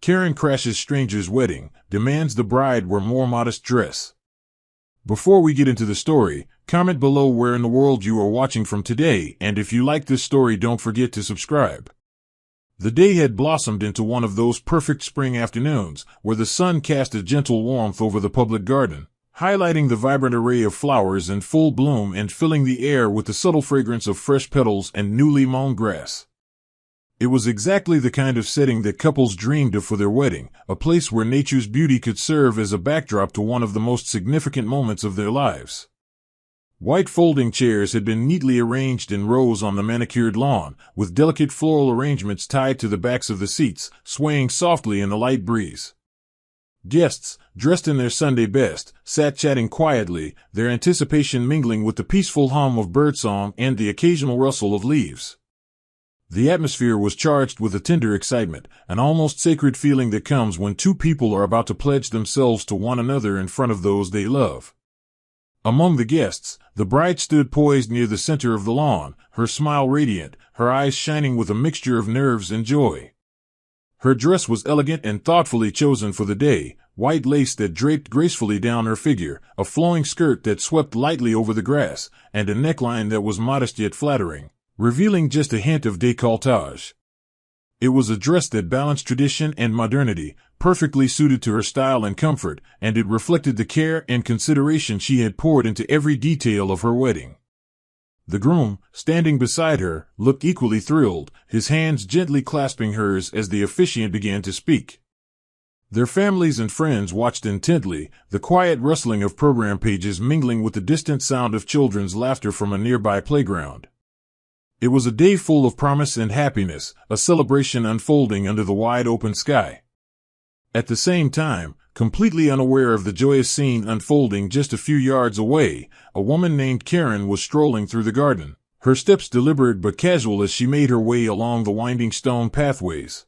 Karen crashes stranger's wedding, demands the bride wear more modest dress. Before we get into the story, comment below where in the world you are watching from today, and if you like this story, don't forget to subscribe. The day had blossomed into one of those perfect spring afternoons, where the sun cast a gentle warmth over the public garden, highlighting the vibrant array of flowers in full bloom and filling the air with the subtle fragrance of fresh petals and newly mown grass. It was exactly the kind of setting that couples dreamed of for their wedding, a place where nature's beauty could serve as a backdrop to one of the most significant moments of their lives. White folding chairs had been neatly arranged in rows on the manicured lawn, with delicate floral arrangements tied to the backs of the seats, swaying softly in the light breeze. Guests, dressed in their Sunday best, sat chatting quietly, their anticipation mingling with the peaceful hum of birdsong and the occasional rustle of leaves. The atmosphere was charged with a tender excitement, an almost sacred feeling that comes when two people are about to pledge themselves to one another in front of those they love. Among the guests, the bride stood poised near the center of the lawn, her smile radiant, her eyes shining with a mixture of nerves and joy. Her dress was elegant and thoughtfully chosen for the day, white lace that draped gracefully down her figure, a flowing skirt that swept lightly over the grass, and a neckline that was modest yet flattering, revealing just a hint of décolletage. It was a dress that balanced tradition and modernity, perfectly suited to her style and comfort, and it reflected the care and consideration she had poured into every detail of her wedding. The groom, standing beside her, looked equally thrilled, his hands gently clasping hers as the officiant began to speak. Their families and friends watched intently, the quiet rustling of program pages mingling with the distant sound of children's laughter from a nearby playground. It was a day full of promise and happiness, a celebration unfolding under the wide open sky. At the same time, completely unaware of the joyous scene unfolding just a few yards away, a woman named Karen was strolling through the garden, her steps deliberate but casual as she made her way along the winding stone pathways.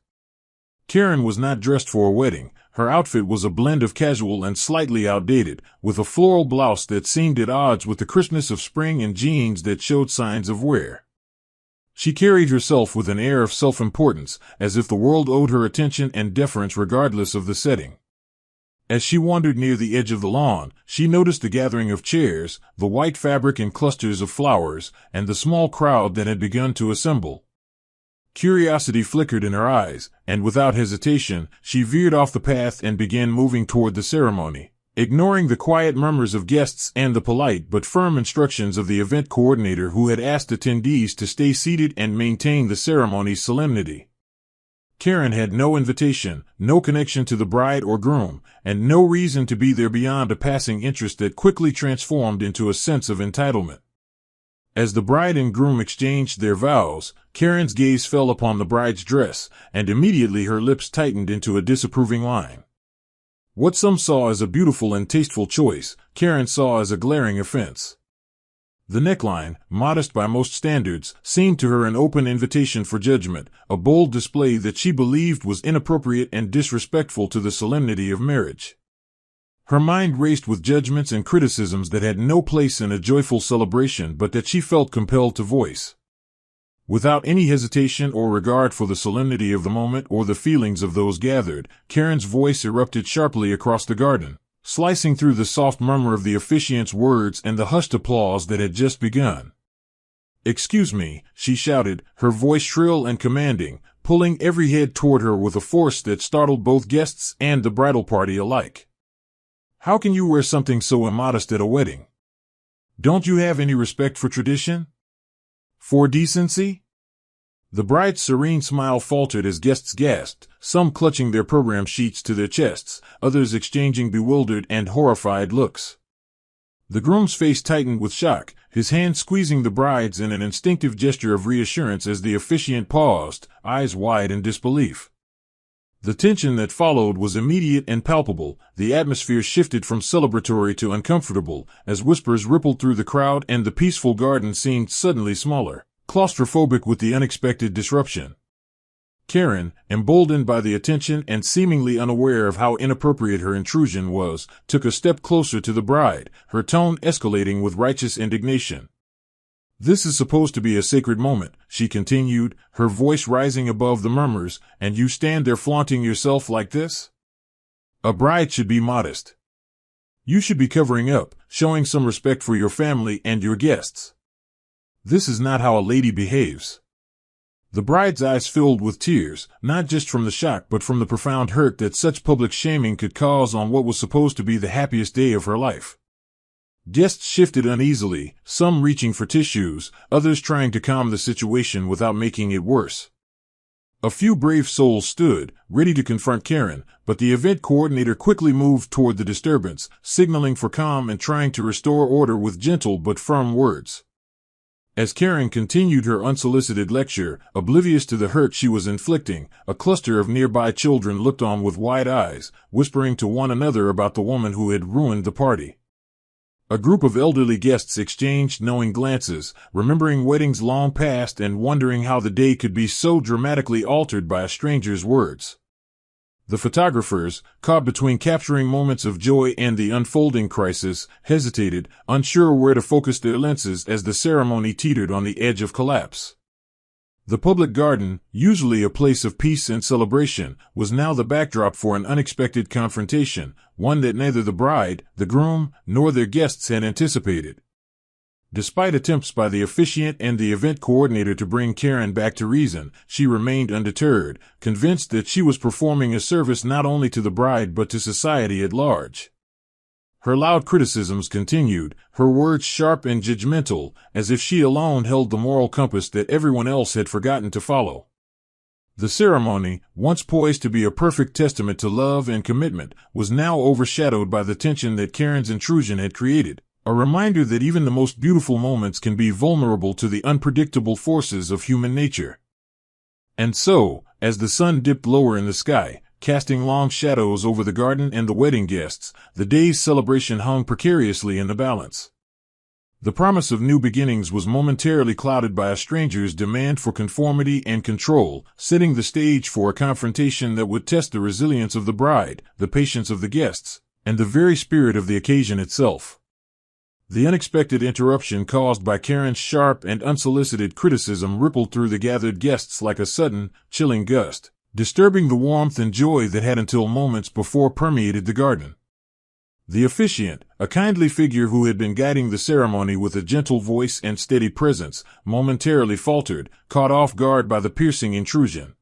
Karen was not dressed for a wedding. Her outfit was a blend of casual and slightly outdated, with a floral blouse that seemed at odds with the crispness of spring and jeans that showed signs of wear. She carried herself with an air of self-importance, as if the world owed her attention and deference regardless of the setting. As she wandered near the edge of the lawn, she noticed the gathering of chairs, the white fabric and clusters of flowers, and the small crowd that had begun to assemble. Curiosity flickered in her eyes, and without hesitation, she veered off the path and began moving toward the ceremony, ignoring the quiet murmurs of guests and the polite but firm instructions of the event coordinator who had asked attendees to stay seated and maintain the ceremony's solemnity. Karen had no invitation, no connection to the bride or groom, and no reason to be there beyond a passing interest that quickly transformed into a sense of entitlement. As the bride and groom exchanged their vows, Karen's gaze fell upon the bride's dress, and immediately her lips tightened into a disapproving line. What some saw as a beautiful and tasteful choice, Karen saw as a glaring offense. The neckline, modest by most standards, seemed to her an open invitation for judgment, a bold display that she believed was inappropriate and disrespectful to the solemnity of marriage. Her mind raced with judgments and criticisms that had no place in a joyful celebration but that she felt compelled to voice. Without any hesitation or regard for the solemnity of the moment or the feelings of those gathered, Karen's voice erupted sharply across the garden, slicing through the soft murmur of the officiant's words and the hushed applause that had just begun. "Excuse me," she shouted, her voice shrill and commanding, pulling every head toward her with a force that startled both guests and the bridal party alike. "How can you wear something so immodest at a wedding? Don't you have any respect for tradition? For decency?" The bride's serene smile faltered as guests gasped, some clutching their program sheets to their chests, others exchanging bewildered and horrified looks. The groom's face tightened with shock, his hand squeezing the bride's in an instinctive gesture of reassurance as the officiant paused, eyes wide in disbelief. The tension that followed was immediate and palpable. The atmosphere shifted from celebratory to uncomfortable, as whispers rippled through the crowd and the peaceful garden seemed suddenly smaller, claustrophobic with the unexpected disruption. Karen, emboldened by the attention and seemingly unaware of how inappropriate her intrusion was, took a step closer to the bride, her tone escalating with righteous indignation. "This is supposed to be a sacred moment," she continued, her voice rising above the murmurs, "and you stand there flaunting yourself like this? A bride should be modest. You should be covering up, showing some respect for your family and your guests. This is not how a lady behaves." The bride's eyes filled with tears, not just from the shock but from the profound hurt that such public shaming could cause on what was supposed to be the happiest day of her life. Guests shifted uneasily, some reaching for tissues, others trying to calm the situation without making it worse. A few brave souls stood, ready to confront Karen, but the event coordinator quickly moved toward the disturbance, signaling for calm and trying to restore order with gentle but firm words. As Karen continued her unsolicited lecture, oblivious to the hurt she was inflicting, a cluster of nearby children looked on with wide eyes, whispering to one another about the woman who had ruined the party. A group of elderly guests exchanged knowing glances, remembering weddings long past and wondering how the day could be so dramatically altered by a stranger's words. The photographers, caught between capturing moments of joy and the unfolding crisis, hesitated, unsure where to focus their lenses as the ceremony teetered on the edge of collapse. The public garden, usually a place of peace and celebration, was now the backdrop for an unexpected confrontation, one that neither the bride, the groom, nor their guests had anticipated. Despite attempts by the officiant and the event coordinator to bring Karen back to reason, she remained undeterred, convinced that she was performing a service not only to the bride but to society at large. Her loud criticisms continued, her words sharp and judgmental, as if she alone held the moral compass that everyone else had forgotten to follow. The ceremony, once poised to be a perfect testament to love and commitment, was now overshadowed by the tension that Karen's intrusion had created, a reminder that even the most beautiful moments can be vulnerable to the unpredictable forces of human nature. And so, as the sun dipped lower in the sky, casting long shadows over the garden and the wedding guests, the day's celebration hung precariously in the balance. The promise of new beginnings was momentarily clouded by a stranger's demand for conformity and control, setting the stage for a confrontation that would test the resilience of the bride, the patience of the guests, and the very spirit of the occasion itself. The unexpected interruption caused by Karen's sharp and unsolicited criticism rippled through the gathered guests like a sudden, chilling gust, disturbing the warmth and joy that had until moments before permeated the garden. The officiant, a kindly figure who had been guiding the ceremony with a gentle voice and steady presence, momentarily faltered, caught off guard by the piercing intrusion.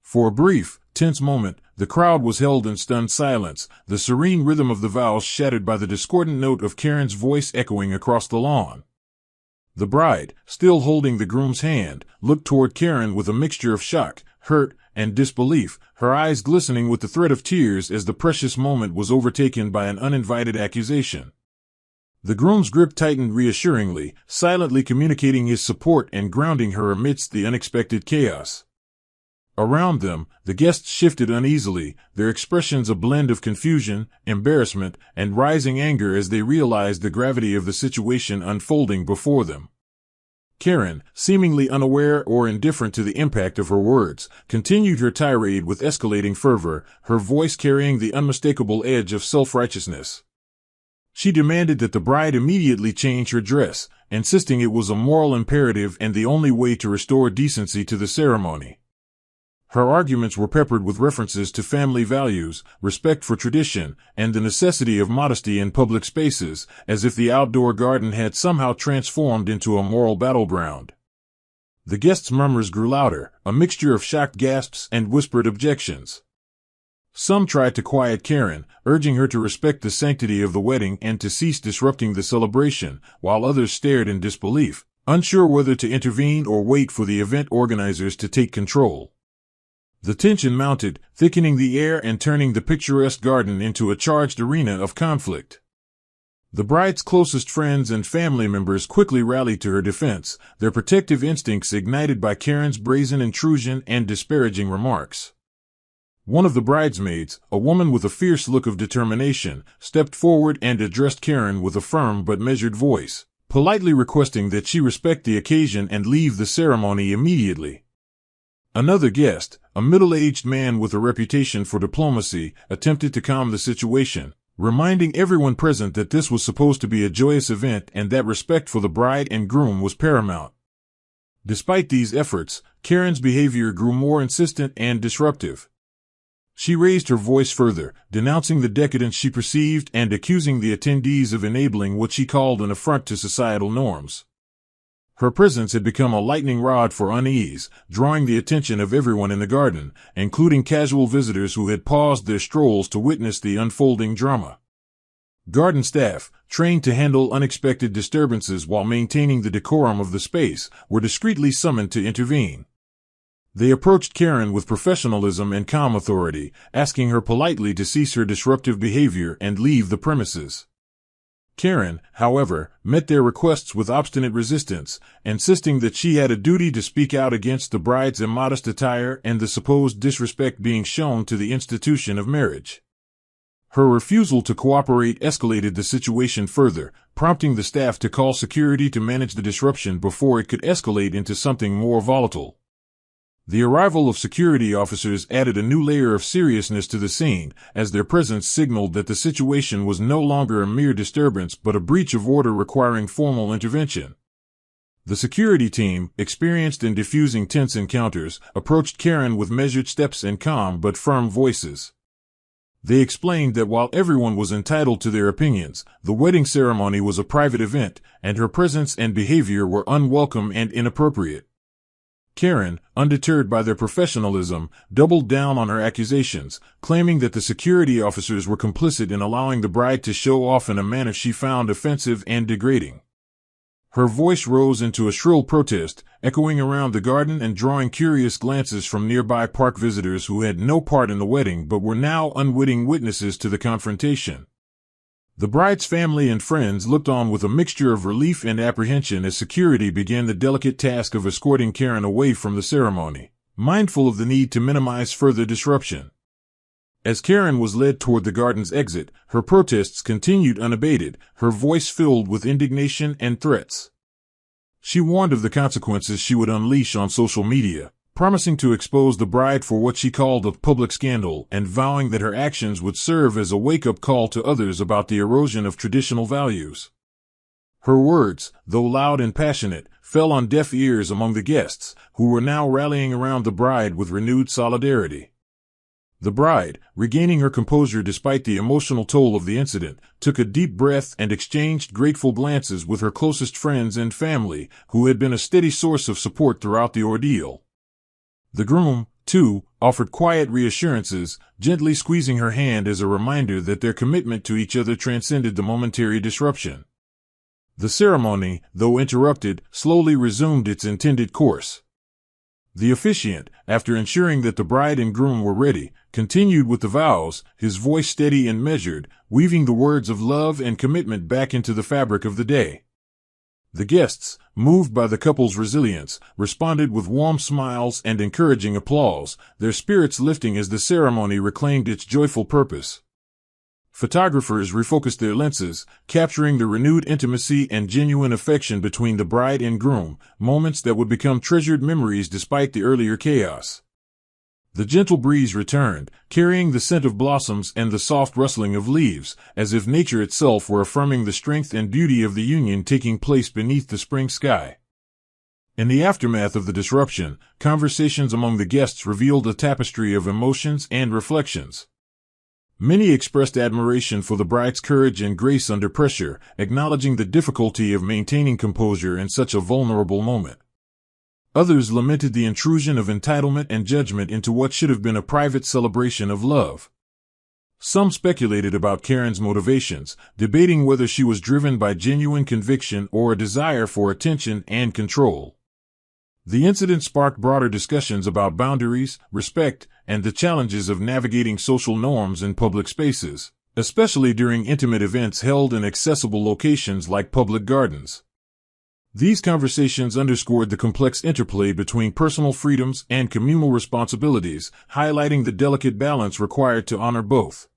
For a brief, tense moment, the crowd was held in stunned silence, the serene rhythm of the vows shattered by the discordant note of Karen's voice echoing across the lawn. The bride, still holding the groom's hand, looked toward Karen with a mixture of shock, hurt, and disbelief, her eyes glistening with the threat of tears as the precious moment was overtaken by an uninvited accusation. The groom's grip tightened reassuringly, silently communicating his support and grounding her amidst the unexpected chaos. Around them, the guests shifted uneasily, their expressions a blend of confusion, embarrassment, and rising anger as they realized the gravity of the situation unfolding before them. Karen, seemingly unaware or indifferent to the impact of her words, continued her tirade with escalating fervor, her voice carrying the unmistakable edge of self-righteousness. She demanded that the bride immediately change her dress, insisting it was a moral imperative and the only way to restore decency to the ceremony. Her arguments were peppered with references to family values, respect for tradition, and the necessity of modesty in public spaces, as if the outdoor garden had somehow transformed into a moral battleground. The guests' murmurs grew louder, a mixture of shocked gasps and whispered objections. Some tried to quiet Karen, urging her to respect the sanctity of the wedding and to cease disrupting the celebration, while others stared in disbelief, unsure whether to intervene or wait for the event organizers to take control. The tension mounted, thickening the air and turning the picturesque garden into a charged arena of conflict. The bride's closest friends and family members quickly rallied to her defense, their protective instincts ignited by Karen's brazen intrusion and disparaging remarks. One of the bridesmaids, a woman with a fierce look of determination, stepped forward and addressed Karen with a firm but measured voice, politely requesting that she respect the occasion and leave the ceremony immediately. Another guest, a middle-aged man with a reputation for diplomacy, attempted to calm the situation, reminding everyone present that this was supposed to be a joyous event and that respect for the bride and groom was paramount. Despite these efforts, Karen's behavior grew more insistent and disruptive. She raised her voice further, denouncing the decadence she perceived and accusing the attendees of enabling what she called an affront to societal norms. Her presence had become a lightning rod for unease, drawing the attention of everyone in the garden, including casual visitors who had paused their strolls to witness the unfolding drama. Garden staff, trained to handle unexpected disturbances while maintaining the decorum of the space, were discreetly summoned to intervene. They approached Karen with professionalism and calm authority, asking her politely to cease her disruptive behavior and leave the premises. Karen, however, met their requests with obstinate resistance, insisting that she had a duty to speak out against the bride's immodest attire and the supposed disrespect being shown to the institution of marriage. Her refusal to cooperate escalated the situation further, prompting the staff to call security to manage the disruption before it could escalate into something more volatile. The arrival of security officers added a new layer of seriousness to the scene, as their presence signaled that the situation was no longer a mere disturbance but a breach of order requiring formal intervention. The security team, experienced in diffusing tense encounters, approached Karen with measured steps and calm but firm voices. They explained that while everyone was entitled to their opinions, the wedding ceremony was a private event, and her presence and behavior were unwelcome and inappropriate. Karen, undeterred by their professionalism, doubled down on her accusations, claiming that the security officers were complicit in allowing the bride to show off in a manner she found offensive and degrading. Her voice rose into a shrill protest, echoing around the garden and drawing curious glances from nearby park visitors who had no part in the wedding but were now unwitting witnesses to the confrontation. The bride's family and friends looked on with a mixture of relief and apprehension as security began the delicate task of escorting Karen away from the ceremony, mindful of the need to minimize further disruption. As Karen was led toward the garden's exit, her protests continued unabated, her voice filled with indignation and threats. She warned of the consequences she would unleash on social media, promising to expose the bride for what she called a public scandal and vowing that her actions would serve as a wake-up call to others about the erosion of traditional values. Her words, though loud and passionate, fell on deaf ears among the guests, who were now rallying around the bride with renewed solidarity. The bride, regaining her composure despite the emotional toll of the incident, took a deep breath and exchanged grateful glances with her closest friends and family, who had been a steady source of support throughout the ordeal. The groom, too, offered quiet reassurances, gently squeezing her hand as a reminder that their commitment to each other transcended the momentary disruption. The ceremony, though interrupted, slowly resumed its intended course. The officiant, after ensuring that the bride and groom were ready, continued with the vows, his voice steady and measured, weaving the words of love and commitment back into the fabric of the day. The guests, moved by the couple's resilience, responded with warm smiles and encouraging applause, their spirits lifting as the ceremony reclaimed its joyful purpose. Photographers refocused their lenses, capturing the renewed intimacy and genuine affection between the bride and groom, moments that would become treasured memories despite the earlier chaos. The gentle breeze returned, carrying the scent of blossoms and the soft rustling of leaves, as if nature itself were affirming the strength and beauty of the union taking place beneath the spring sky. In the aftermath of the disruption, conversations among the guests revealed a tapestry of emotions and reflections. Many expressed admiration for the bride's courage and grace under pressure, acknowledging the difficulty of maintaining composure in such a vulnerable moment. Others lamented the intrusion of entitlement and judgment into what should have been a private celebration of love. Some speculated about Karen's motivations, debating whether she was driven by genuine conviction or a desire for attention and control. The incident sparked broader discussions about boundaries, respect, and the challenges of navigating social norms in public spaces, especially during intimate events held in accessible locations like public gardens. These conversations underscored the complex interplay between personal freedoms and communal responsibilities, highlighting the delicate balance required to honor both.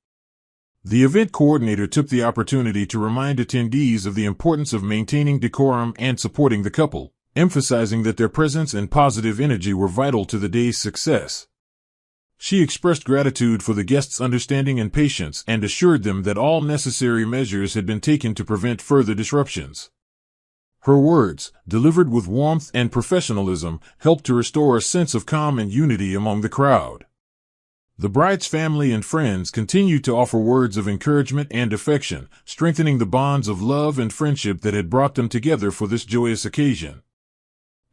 The event coordinator took the opportunity to remind attendees of the importance of maintaining decorum and supporting the couple, emphasizing that their presence and positive energy were vital to the day's success. She expressed gratitude for the guests' understanding and patience and assured them that all necessary measures had been taken to prevent further disruptions. Her words, delivered with warmth and professionalism, helped to restore a sense of calm and unity among the crowd. The bride's family and friends continued to offer words of encouragement and affection, strengthening the bonds of love and friendship that had brought them together for this joyous occasion.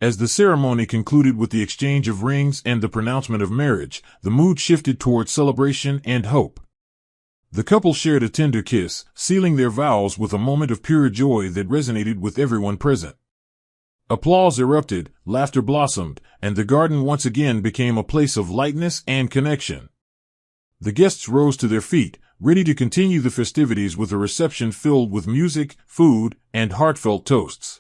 As the ceremony concluded with the exchange of rings and the pronouncement of marriage, the mood shifted toward celebration and hope. The couple shared a tender kiss, sealing their vows with a moment of pure joy that resonated with everyone present. Applause erupted, laughter blossomed, and the garden once again became a place of lightness and connection. The guests rose to their feet, ready to continue the festivities with a reception filled with music, food, and heartfelt toasts.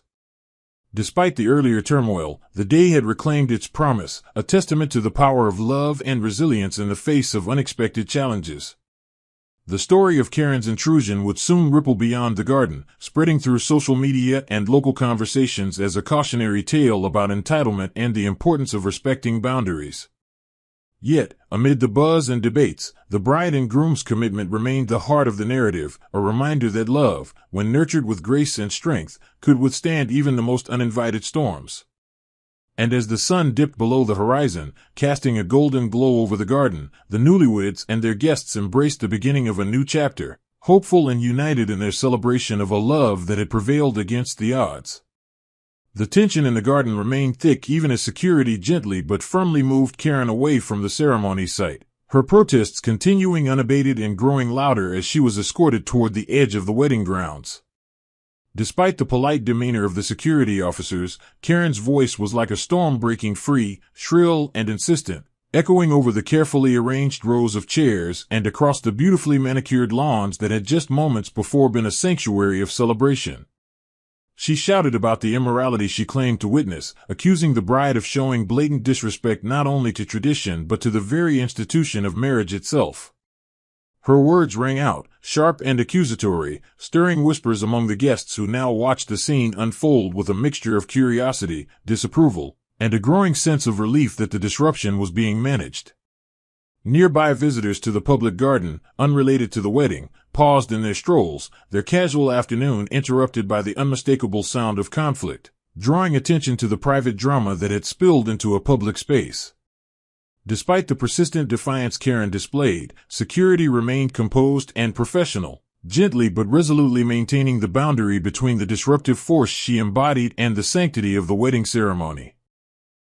Despite the earlier turmoil, the day had reclaimed its promise, a testament to the power of love and resilience in the face of unexpected challenges. The story of Karen's intrusion would soon ripple beyond the garden, spreading through social media and local conversations as a cautionary tale about entitlement and the importance of respecting boundaries. Yet, amid the buzz and debates, the bride and groom's commitment remained the heart of the narrative, a reminder that love, when nurtured with grace and strength, could withstand even the most uninvited storms. And as the sun dipped below the horizon, casting a golden glow over the garden, the newlyweds and their guests embraced the beginning of a new chapter, hopeful and united in their celebration of a love that had prevailed against the odds. The tension in the garden remained thick even as security gently but firmly moved Karen away from the ceremony site, her protests continuing unabated and growing louder as she was escorted toward the edge of the wedding grounds. Despite the polite demeanor of the security officers, Karen's voice was like a storm breaking free, shrill and insistent, echoing over the carefully arranged rows of chairs and across the beautifully manicured lawns that had just moments before been a sanctuary of celebration. She shouted about the immorality she claimed to witness, accusing the bride of showing blatant disrespect not only to tradition but to the very institution of marriage itself. Her words rang out, sharp and accusatory, stirring whispers among the guests who now watched the scene unfold with a mixture of curiosity, disapproval, and a growing sense of relief that the disruption was being managed. Nearby visitors to the public garden, unrelated to the wedding, paused in their strolls, their casual afternoon interrupted by the unmistakable sound of conflict, drawing attention to the private drama that had spilled into a public space. Despite the persistent defiance Karen displayed, security remained composed and professional, gently but resolutely maintaining the boundary between the disruptive force she embodied and the sanctity of the wedding ceremony.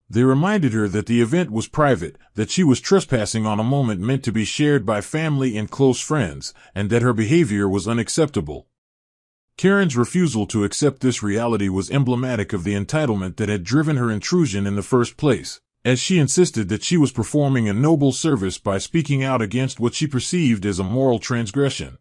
They reminded her that the event was private, that she was trespassing on a moment meant to be shared by family and close friends, and that her behavior was unacceptable. Karen's refusal to accept this reality was emblematic of the entitlement that had driven her intrusion in the first place, as she insisted that she was performing a noble service by speaking out against what she perceived as a moral transgression.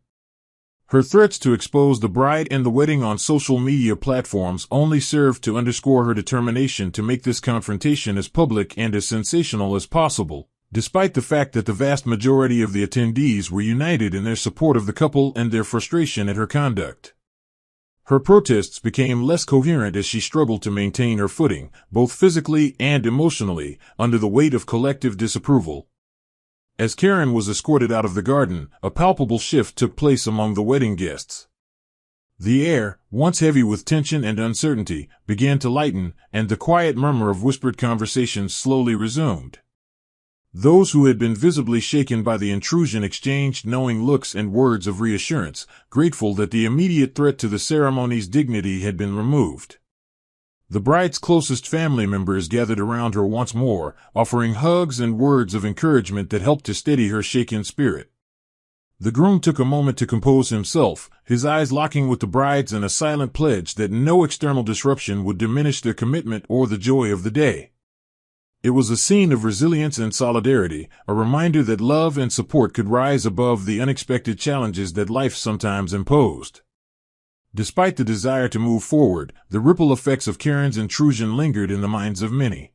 Her threats to expose the bride and the wedding on social media platforms only served to underscore her determination to make this confrontation as public and as sensational as possible, despite the fact that the vast majority of the attendees were united in their support of the couple and their frustration at her conduct. Her protests became less coherent as she struggled to maintain her footing, both physically and emotionally, under the weight of collective disapproval. As Karen was escorted out of the garden, a palpable shift took place among the wedding guests. The air, once heavy with tension and uncertainty, began to lighten, and the quiet murmur of whispered conversations slowly resumed. Those who had been visibly shaken by the intrusion exchanged knowing looks and words of reassurance, grateful that the immediate threat to the ceremony's dignity had been removed. The bride's closest family members gathered around her once more, offering hugs and words of encouragement that helped to steady her shaken spirit. The groom took a moment to compose himself, his eyes locking with the bride's in a silent pledge that no external disruption would diminish their commitment or the joy of the day. It was a scene of resilience and solidarity, a reminder that love and support could rise above the unexpected challenges that life sometimes imposed. Despite the desire to move forward, the ripple effects of Karen's intrusion lingered in the minds of many.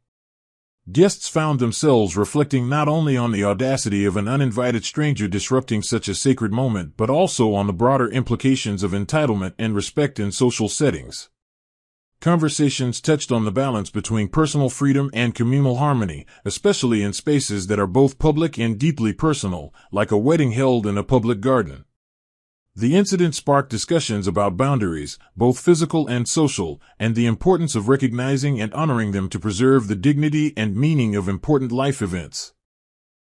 Guests found themselves reflecting not only on the audacity of an uninvited stranger disrupting such a sacred moment but also on the broader implications of entitlement and respect in social settings. Conversations touched on the balance between personal freedom and communal harmony, especially in spaces that are both public and deeply personal, like a wedding held in a public garden. The incident sparked discussions about boundaries, both physical and social, and the importance of recognizing and honoring them to preserve the dignity and meaning of important life events.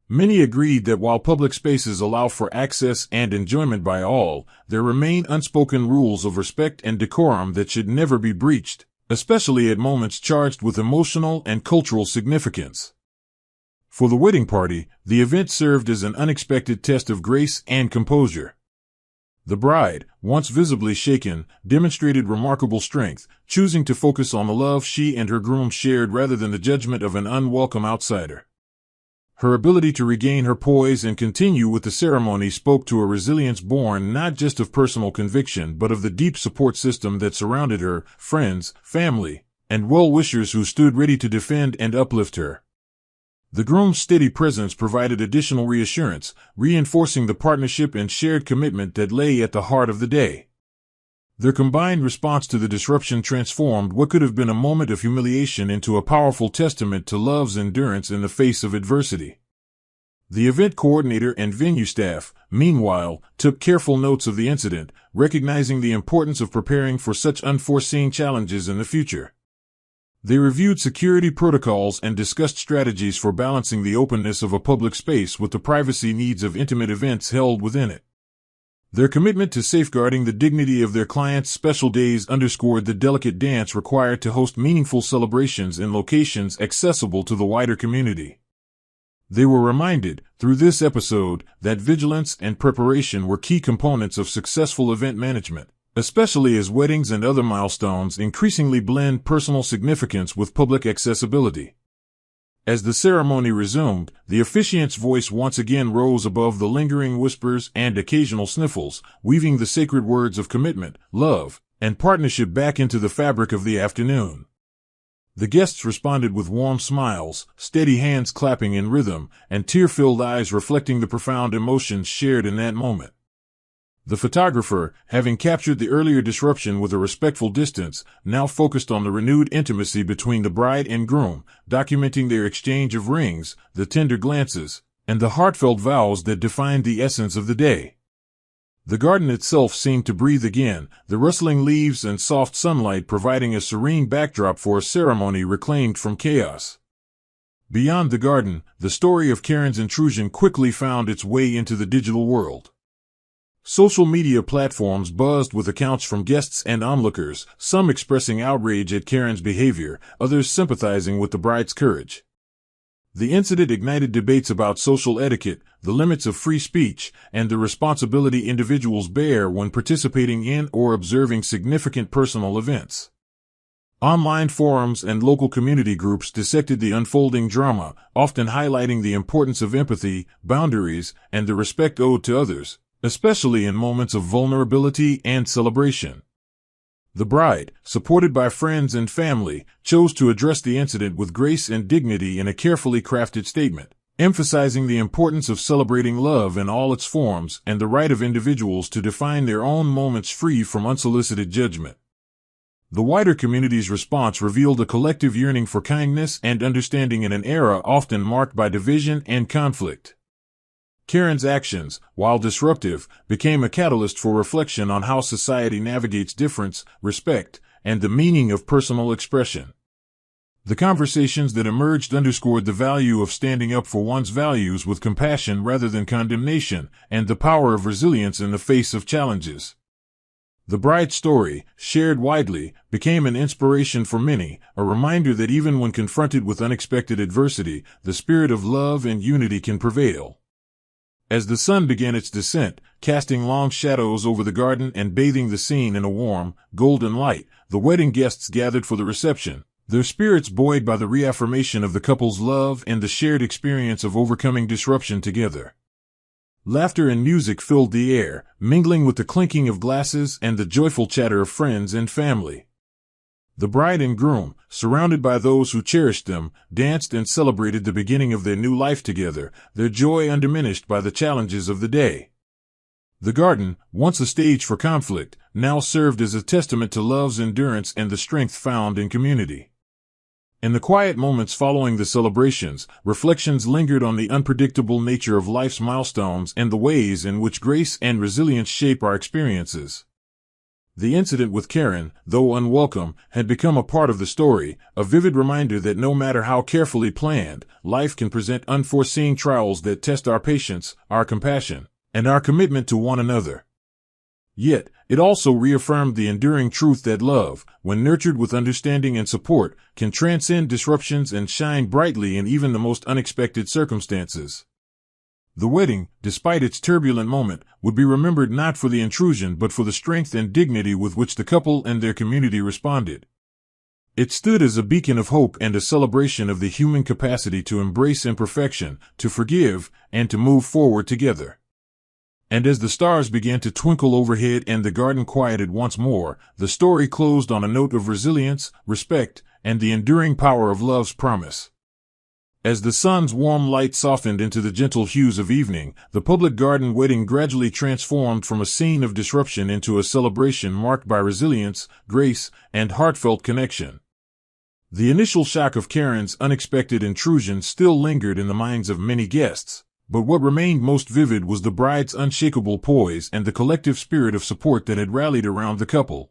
Many agreed that while public spaces allow for access and enjoyment by all, there remain unspoken rules of respect and decorum that should never be breached, especially at moments charged with emotional and cultural significance. For the wedding party, the event served as an unexpected test of grace and composure. The bride, once visibly shaken, demonstrated remarkable strength, choosing to focus on the love she and her groom shared rather than the judgment of an unwelcome outsider. Her ability to regain her poise and continue with the ceremony spoke to a resilience born not just of personal conviction but of the deep support system that surrounded her, friends, family, and well-wishers who stood ready to defend and uplift her. The groom's steady presence provided additional reassurance, reinforcing the partnership and shared commitment that lay at the heart of the day. Their combined response to the disruption transformed what could have been a moment of humiliation into a powerful testament to love's endurance in the face of adversity. The event coordinator and venue staff, meanwhile, took careful notes of the incident, recognizing the importance of preparing for such unforeseen challenges in the future. They reviewed security protocols and discussed strategies for balancing the openness of a public space with the privacy needs of intimate events held within it. Their commitment to safeguarding the dignity of their clients' special days underscored the delicate dance required to host meaningful celebrations in locations accessible to the wider community. They were reminded, through this episode, that vigilance and preparation were key components of successful event management, especially as weddings and other milestones increasingly blend personal significance with public accessibility. As the ceremony resumed, the officiant's voice once again rose above the lingering whispers and occasional sniffles, weaving the sacred words of commitment, love, and partnership back into the fabric of the afternoon. The guests responded with warm smiles, steady hands clapping in rhythm, and tear-filled eyes reflecting the profound emotions shared in that moment. The photographer, having captured the earlier disruption with a respectful distance, now focused on the renewed intimacy between the bride and groom, documenting their exchange of rings, the tender glances, and the heartfelt vows that defined the essence of the day. The garden itself seemed to breathe again, the rustling leaves and soft sunlight providing a serene backdrop for a ceremony reclaimed from chaos. Beyond the garden, the story of Karen's intrusion quickly found its way into the digital world. Social media platforms buzzed with accounts from guests and onlookers, some expressing outrage at Karen's behavior, others sympathizing with the bride's courage. The incident ignited debates about social etiquette, the limits of free speech, and the responsibility individuals bear when participating in or observing significant personal events. Online forums and local community groups dissected the unfolding drama, often highlighting the importance of empathy, boundaries, and the respect owed to others, especially in moments of vulnerability and celebration. The bride, supported by friends and family, chose to address the incident with grace and dignity in a carefully crafted statement, emphasizing the importance of celebrating love in all its forms and the right of individuals to define their own moments free from unsolicited judgment. The wider community's response revealed a collective yearning for kindness and understanding in an era often marked by division and conflict. Karen's actions, while disruptive, became a catalyst for reflection on how society navigates difference, respect, and the meaning of personal expression. The conversations that emerged underscored the value of standing up for one's values with compassion rather than condemnation, and the power of resilience in the face of challenges. The bride's story, shared widely, became an inspiration for many, a reminder that even when confronted with unexpected adversity, the spirit of love and unity can prevail. As the sun began its descent, casting long shadows over the garden and bathing the scene in a warm, golden light, the wedding guests gathered for the reception, their spirits buoyed by the reaffirmation of the couple's love and the shared experience of overcoming disruption together. Laughter and music filled the air, mingling with the clinking of glasses and the joyful chatter of friends and family. The bride and groom, surrounded by those who cherished them, danced and celebrated the beginning of their new life together, their joy undiminished by the challenges of the day. The garden, once a stage for conflict, now served as a testament to love's endurance and the strength found in community. In the quiet moments following the celebrations, reflections lingered on the unpredictable nature of life's milestones and the ways in which grace and resilience shape our experiences. The incident with Karen, though unwelcome, had become a part of the story, a vivid reminder that no matter how carefully planned, life can present unforeseen trials that test our patience, our compassion, and our commitment to one another. Yet, it also reaffirmed the enduring truth that love, when nurtured with understanding and support, can transcend disruptions and shine brightly in even the most unexpected circumstances. The wedding, despite its turbulent moment, would be remembered not for the intrusion but for the strength and dignity with which the couple and their community responded. It stood as a beacon of hope and a celebration of the human capacity to embrace imperfection, to forgive, and to move forward together. And as the stars began to twinkle overhead and the garden quieted once more, the story closed on a note of resilience, respect, and the enduring power of love's promise. As the sun's warm light softened into the gentle hues of evening, the public garden wedding gradually transformed from a scene of disruption into a celebration marked by resilience, grace, and heartfelt connection. The initial shock of Karen's unexpected intrusion still lingered in the minds of many guests, but what remained most vivid was the bride's unshakable poise and the collective spirit of support that had rallied around the couple.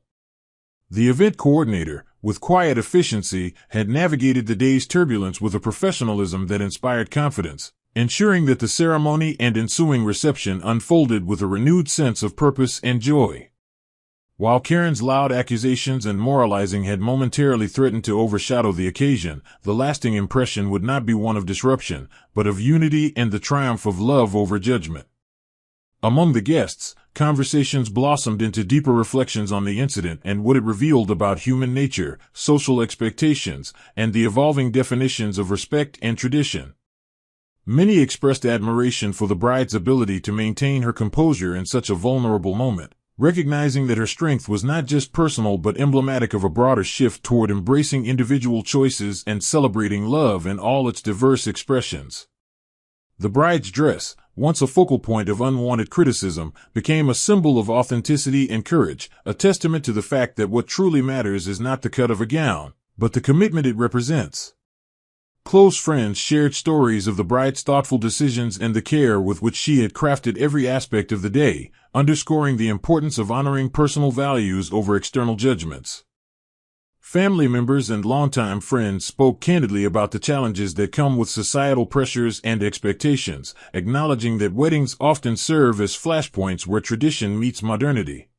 The event coordinator, with quiet efficiency, had navigated the day's turbulence with a professionalism that inspired confidence, ensuring that the ceremony and ensuing reception unfolded with a renewed sense of purpose and joy. While Karen's loud accusations and moralizing had momentarily threatened to overshadow the occasion, the lasting impression would not be one of disruption, but of unity and the triumph of love over judgment. Among the guests, conversations blossomed into deeper reflections on the incident and what it revealed about human nature, social expectations, and the evolving definitions of respect and tradition. Many expressed admiration for the bride's ability to maintain her composure in such a vulnerable moment, recognizing that her strength was not just personal but emblematic of a broader shift toward embracing individual choices and celebrating love in all its diverse expressions. The bride's dress, once a focal point of unwanted criticism, became a symbol of authenticity and courage, a testament to the fact that what truly matters is not the cut of a gown, but the commitment it represents. Close friends shared stories of the bride's thoughtful decisions and the care with which she had crafted every aspect of the day, underscoring the importance of honoring personal values over external judgments. Family members and longtime friends spoke candidly about the challenges that come with societal pressures and expectations, acknowledging that weddings often serve as flashpoints where tradition meets modernity.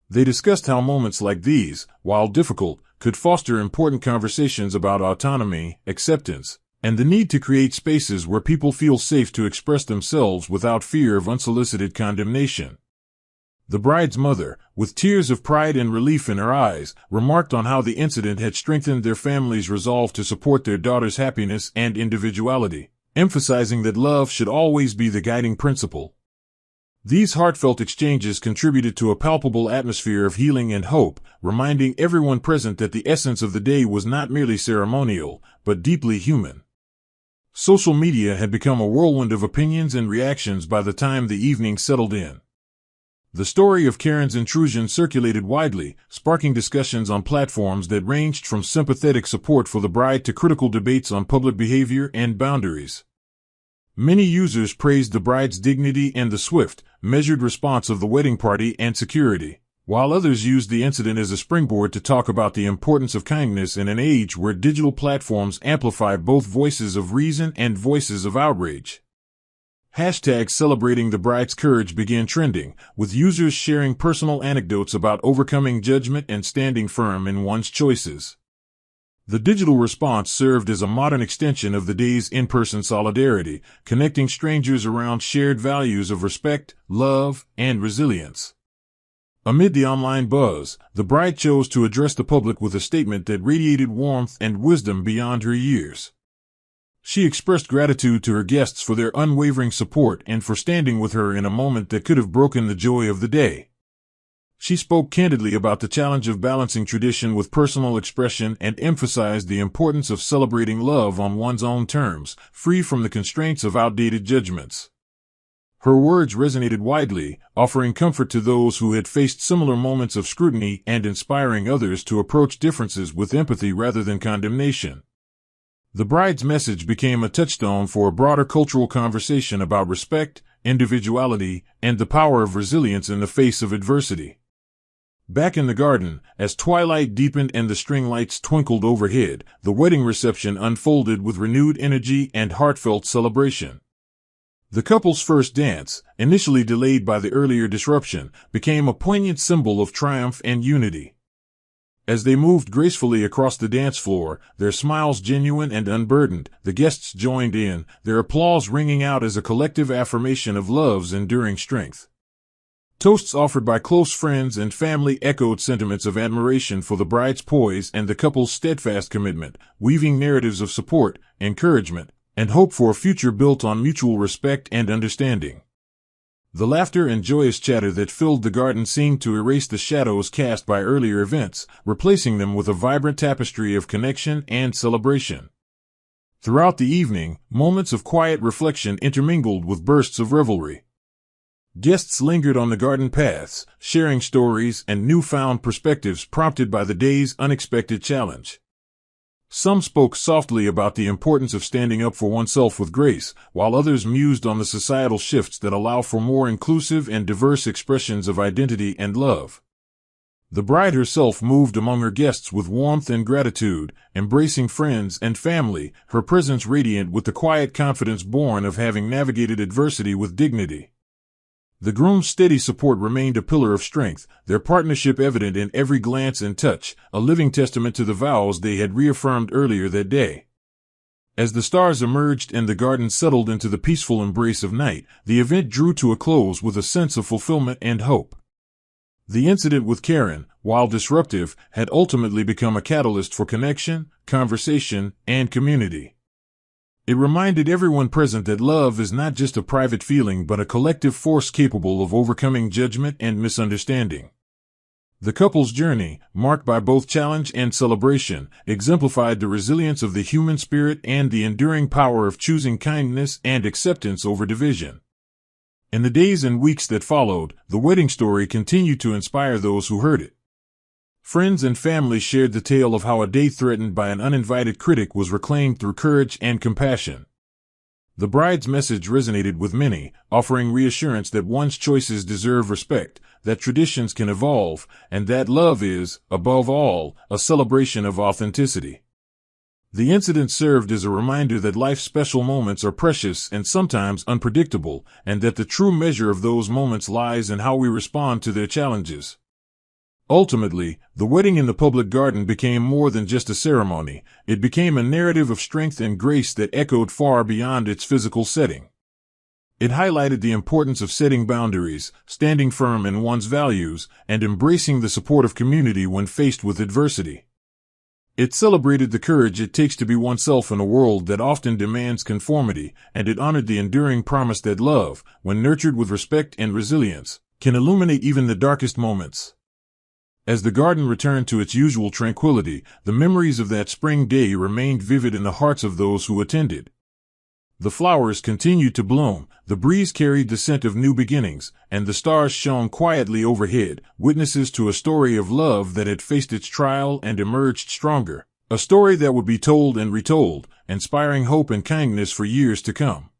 They discussed how moments like these, while difficult, could foster important conversations about autonomy, acceptance, and the need to create spaces where people feel safe to express themselves without fear of unsolicited condemnation. The bride's mother, with tears of pride and relief in her eyes, remarked on how the incident had strengthened their family's resolve to support their daughter's happiness and individuality, emphasizing that love should always be the guiding principle. These heartfelt exchanges contributed to a palpable atmosphere of healing and hope, reminding everyone present that the essence of the day was not merely ceremonial, but deeply human. Social media had become a whirlwind of opinions and reactions by the time the evening settled in. The story of Karen's intrusion circulated widely, sparking discussions on platforms that ranged from sympathetic support for the bride to critical debates on public behavior and boundaries. Many users praised the bride's dignity and the swift, measured response of the wedding party and security, while others used the incident as a springboard to talk about the importance of kindness in an age where digital platforms amplify both voices of reason and voices of outrage. Hashtags celebrating the bride's courage began trending, with users sharing personal anecdotes about overcoming judgment and standing firm in one's choices. The digital response served as a modern extension of the day's in-person solidarity, connecting strangers around shared values of respect, love, and resilience. Amid the online buzz, the bride chose to address the public with a statement that radiated warmth and wisdom beyond her years. She expressed gratitude to her guests for their unwavering support and for standing with her in a moment that could have broken the joy of the day. She spoke candidly about the challenge of balancing tradition with personal expression and emphasized the importance of celebrating love on one's own terms, free from the constraints of outdated judgments. Her words resonated widely, offering comfort to those who had faced similar moments of scrutiny and inspiring others to approach differences with empathy rather than condemnation. The bride's message became a touchstone for a broader cultural conversation about respect, individuality, and the power of resilience in the face of adversity. Back in the garden, as twilight deepened and the string lights twinkled overhead, the wedding reception unfolded with renewed energy and heartfelt celebration. The couple's first dance, initially delayed by the earlier disruption, became a poignant symbol of triumph and unity. As they moved gracefully across the dance floor, their smiles genuine and unburdened, the guests joined in, their applause ringing out as a collective affirmation of love's enduring strength. Toasts offered by close friends and family echoed sentiments of admiration for the bride's poise and the couple's steadfast commitment, weaving narratives of support, encouragement, and hope for a future built on mutual respect and understanding. The laughter and joyous chatter that filled the garden seemed to erase the shadows cast by earlier events, replacing them with a vibrant tapestry of connection and celebration. Throughout the evening, moments of quiet reflection intermingled with bursts of revelry. Guests lingered on the garden paths, sharing stories and newfound perspectives prompted by the day's unexpected challenge. Some spoke softly about the importance of standing up for oneself with grace, while others mused on the societal shifts that allow for more inclusive and diverse expressions of identity and love. The bride herself moved among her guests with warmth and gratitude, embracing friends and family, her presence radiant with the quiet confidence born of having navigated adversity with dignity. The groom's steady support remained a pillar of strength, their partnership evident in every glance and touch, a living testament to the vows they had reaffirmed earlier that day. As the stars emerged and the garden settled into the peaceful embrace of night, the event drew to a close with a sense of fulfillment and hope. The incident with Karen, while disruptive, had ultimately become a catalyst for connection, conversation, and community. It reminded everyone present that love is not just a private feeling but a collective force capable of overcoming judgment and misunderstanding. The couple's journey, marked by both challenge and celebration, exemplified the resilience of the human spirit and the enduring power of choosing kindness and acceptance over division. In the days and weeks that followed, the wedding story continued to inspire those who heard it. Friends and family shared the tale of how a day threatened by an uninvited critic was reclaimed through courage and compassion. The bride's message resonated with many, offering reassurance that one's choices deserve respect, that traditions can evolve, and that love is, above all, a celebration of authenticity. The incident served as a reminder that life's special moments are precious and sometimes unpredictable, and that the true measure of those moments lies in how we respond to their challenges. Ultimately, the wedding in the public garden became more than just a ceremony. It became a narrative of strength and grace that echoed far beyond its physical setting. It highlighted the importance of setting boundaries, standing firm in one's values, and embracing the support of community when faced with adversity. It celebrated the courage it takes to be oneself in a world that often demands conformity, and it honored the enduring promise that love, when nurtured with respect and resilience, can illuminate even the darkest moments. As the garden returned to its usual tranquility, the memories of that spring day remained vivid in the hearts of those who attended. The flowers continued to bloom, the breeze carried the scent of new beginnings, and the stars shone quietly overhead, witnesses to a story of love that had faced its trial and emerged stronger, a story that would be told and retold, inspiring hope and kindness for years to come.